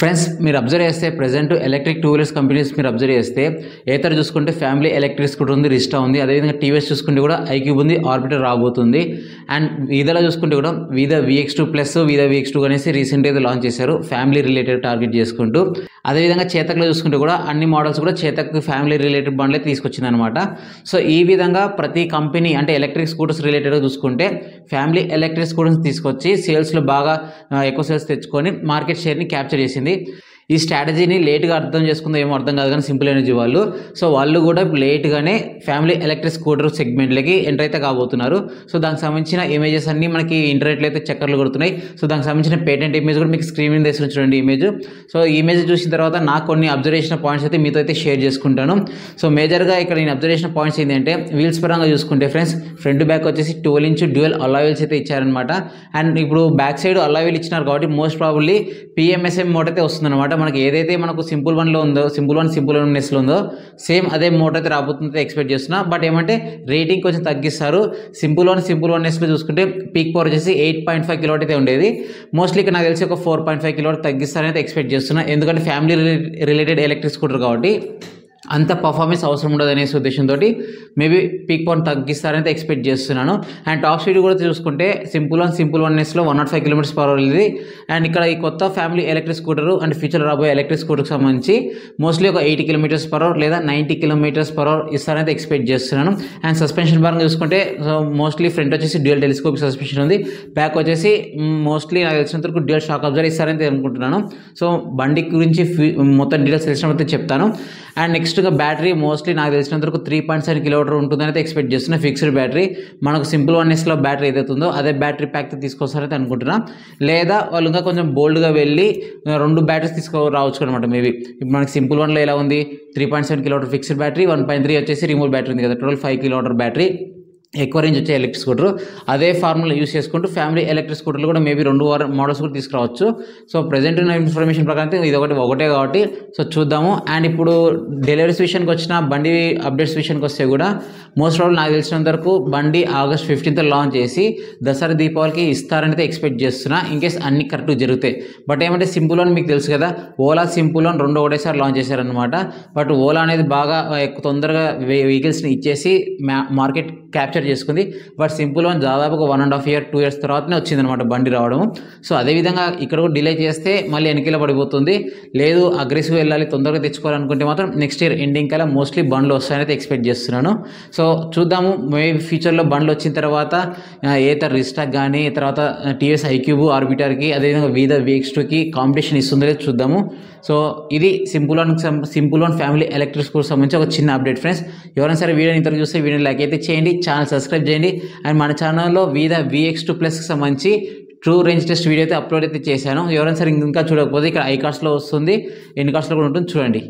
Friends మీరు observe చేస్తే present electric two wheelers companies మీరు అబ్జర్వ్ చేస్తే ఏతర్ చూసుకుంటే ఫ్యామిలీ ఎలక్ట్రిక్ స్కూటర్ ఉంది, రిస్టా ఉంది. అదేవిధంగా టీవీఎస్ చూసుకుంటే కూడా ఐక్యూబ్ ఉంది, ఆర్బిటర్ రాబోతుంది. అండ్ వీదాలో చూసుకుంటే కూడా వీదా VX2 ప్లస్ వీదా VX2 అనేసి రీసెంట్గా అయితే లాంచ్ చేశారు ఫ్యామిలీ రిలేటెడ్ టార్గెట్ చేసుకుంటూ. అదేవిధంగా చేతక్లో చూసుకుంటే కూడా అన్ని మోడల్స్ కూడా చేతక్ ఫ్యామిలీ రిలేటెడ్ బండ్లే తీసుకొచ్చింది అనమాట. సో ఈ విధంగా ప్రతి కంపెనీ అంటే ఎలక్ట్రిక్ స్కూటర్స్ రిలేటెడ్గా చూసుకుంటే ఫ్యామిలీ ఎలక్ట్రిక్ స్కూటర్స్ తీసుకొచ్చి సేల్స్లో బాగా ఎక్కువ సేల్స్ తెచ్చుకొని మార్కెట్ షేర్ని క్యాప్చర్ చేసింది. ఈ స్ట్రాటజీని లేట్గా అర్థం చేసుకుందో ఏమో అర్థం కాదు కానీ సింపుల్ ఎనర్జీ సో వాళ్ళు కూడా లేట్గానే ఫ్యామిలీ ఎలక్ట్రిక్ స్కూటర్ సెగ్మెంట్లకి ఎంటర్ అయితే కాబోతున్నారు. సో దానికి సంబంధించిన ఇమేజెస్ అన్ని మనకి ఇంటర్నెట్లో అయితే చక్కర్లు కొడుతున్నాయి. సో దానికి సంబంధించిన పేటెంట్ ఇమేజ్ కూడా మీకు స్క్రీన్ మీద వేసి చూడండి ఇమేజ్. సో ఈ ఇమేజ్ చూసిన తర్వాత నాకు కొన్ని అబ్జర్వేషన్ పాయింట్స్ అయితే మీతో అయితే షేర్ చేసుకుంటాను. సో మేజర్గా ఇక్కడ నేను అబ్జర్వేషన్ పాయింట్స్ ఏంటంటే వీల్స్ పరంగా చూసుకుంటే ఫ్రెండ్స్ ఫ్రంట్ బ్యాక్ వచ్చేసి 12 ఇంచ్ డ్యూయల్ అల్లాయ్ వీల్స్ అయితే ఇచ్చారనమాట. అండ్ ఇప్పుడు బ్యాక్ సైడ్ అల్లాయ్ వీల్ ఇచ్చినారు కాబట్టి మోస్ట్ ప్రాబబ్లీ PMSM మోడ్ అయితే వస్తుందన్నమాట. మనకి ఏదైతే మనకు సింపుల్ వన్లో ఉందో సింపుల్ వన్ నెస్లో ఉందో సేమ్ అదే మోడ్ అయితే రాబోతుందో ఎక్స్పెక్ట్ చేస్తున్నా. బట్ ఏమంటే రేటింగ్ కొంచెం తగ్గిస్తారు. సింపుల్ వన్ నెస్లో చూసుకుంటే పీక్ పవర్ వచ్చేసి 8.5 కిలోవాట్ అయితే ఉండేది. మోస్ట్లీ ఇక్కడ నాకు తెలిసి ఒక 4.5 కిలోవాట్ తగ్గిస్తారని అయితే ఎక్స్పెక్ట్ చేస్తున్నా. ఎందుకంటే ఫ్యామిలీ రిలేటెడ్ ఎలక్ట్రిక్ స్కూటర్ కాబట్టి అంత పర్ఫార్మెన్స్ అవసరం ఉండదు అనేసి ఉద్దేశంతో మేబీ పీక్ పవర్ తగ్గిస్తారని ఎక్స్పెక్ట్ చేస్తున్నాను. అండ్ టాప్ స్పీడ్ కూడా చూసుకుంటే సింపుల్ వన్ నెస్లో 105 km/h ఉంది. అండ్ ఇక్కడ ఈ కొత్త family electric scooter and future రాబోయే ఎలక్ట్రిక్ స్కూటర్కి సంబంధించి మోస్ట్లీ ఒక 80 km/h లేదా 90 km/h ఇస్తారని ఎక్స్పెక్ట్ చేస్తున్నాను. అండ్ సస్పెన్షన్ పరంగా చూసుకుంటే మోస్ట్లీ ఫ్రంట్ వచ్చేసి డ్యూయల్ టెలిస్కోపిక్ సస్పెన్షన్ ఉంది, బ్యాక్ వచ్చేసి మోస్ట్లీ నాకు తెలిసినంత వరకు డ్యూయల్ షాక్ అబ్జర్వర్ ఇస్తారని అనుకుంటున్నాను. సో బండి గురించి మొత్తం డీటెయిల్స్ తెలిసినప్పుడు చెప్తాను. అండ్ నెక్స్ట్గా బ్యాటరీ మోస్ట్లీ నాకు తెలిసినంత వరకు 3.7 kWh ఉంటుందని అయితే ఎక్స్పెక్ట్ చేస్తున్నా. ఫిక్స్డ్ బ్యాటరీ మనకు సింపుల్ వన్ నెస్లో బ్యాటరీ ఏదైతే ఉందో అదే బ్యాటరీ ప్యాక్ తీసుకొస్తారైతే అనుకుంటున్నా. లేదా వాళ్ళు ఇంకా కొంచెం బోల్డ్గా వెళ్ళి 2 బ్యాటరీస్ తీసుకురావచ్చు అనమాట. మేబీ ఇప్పుడు మనకి సింపుల్ వన్లో ఎలా ఉంది 3.7 kWh ఫిక్స్డ్ బ్యాటరీ, 1.3 వచ్చేసి రిమూవ్ బ్యాటరీ ఉంది కదా, టోటల్ 5 kWh బ్యాటరీ, ఎక్కువ రేంజ్ వచ్చే ఎలక్ట్రిక్ స్కూటర్. అదే ఫార్ములా యూస్ చేసుకుంటూ ఫ్యామిలీ ఎలక్ట్రిక్ స్కూటర్లు కూడా మేబీ 2 మోడల్స్ కూడా తీసుకురావచ్చు. సో ప్రజెంట్ ఉన్న ఇన్ఫర్మేషన్ ప్రకారం ఇది ఒకటే కాబట్టి సో చూద్దాము. అండ్ ఇప్పుడు డెలివరీస్ విషయానికి వచ్చిన బండి అప్డేట్స్ విషయానికి వస్తే కూడా మోస్ట్ ప్రాబ్లీ నాకు తెలిసినంత వరకు బండి August 15th లాంచ్ చేసి దసరా దీపావళికి ఇస్తారని అయితే ఎక్స్పెక్ట్ చేస్తున్నా, ఇన్కేస్ అన్ని కరెక్ట్గా జరుగుతాయి. బట్ ఏమంటే సింపుల్ వన్ మీకు తెలుసు కదా, ఓలా సింపుల్ వన్ 2 ఒకటేసారి లాంచ్ చేశారనమాట. బట్ ఓలా అనేది బాగా తొందరగా వెహికల్స్ని ఇచ్చేసి మార్కెట్ క్యాప్చర్ చేసుకుంది. బట్ సింపుల్ వన్ దాదాపుగా 1.5 years 2 years తర్వాతనే వచ్చిందనమాట బండి రావడం. సో అదేవిధంగా ఇక్కడ కూడా డిలే చేస్తే మళ్ళీ వెనకలో పడిపోతుంది. లేదు అగ్రెసివ్ వెళ్ళాలి తొందరగా తెచ్చుకోవాలనుకుంటే మాత్రం నెక్స్ట్ ఇయర్ ఎండింగ్ కల్లా మోస్ట్లీ బండ్లు వస్తాయని ఎక్స్పెక్ట్ చేస్తున్నాను. సో చూద్దాము మేబీ ఫ్యూచర్లో బండ్లు వచ్చిన తర్వాత ఏతర్ రిస్టాక్ కానీ తర్వాత TVS ఐక్యూబ్ ఆర్బిటర్కి అదేవిధంగా వీదా VX2కి కాంపిటీషన్ ఇస్తుందో లేదు చూద్దాము. సో ఇది simple one family electric scooter సంబంధించి ఒక చిన్న అప్డేట్ ఫ్రెండ్స్. ఎవరైనా సరే వీడియోని ఇంతకు చూస్తే వీడియోని లైక్ అయితే చేయండి, ఛానల్ సబ్స్క్రైబ్ చేయండి. అండ్ మన ఛానల్లో వీదా VX2 ప్లస్కి సంబంధించి ట్రూ రేంజ్ టెస్ట్ వీడియో అయితే అప్లోడ్ అయితే చేశాను. ఎవరైనా సరే ఇంకా చూడకపోతే ఇక్కడ ఐకార్డ్స్లో వస్తుంది, ఎండ్ కార్డ్స్లో కూడా ఉంటుంది, చూడండి.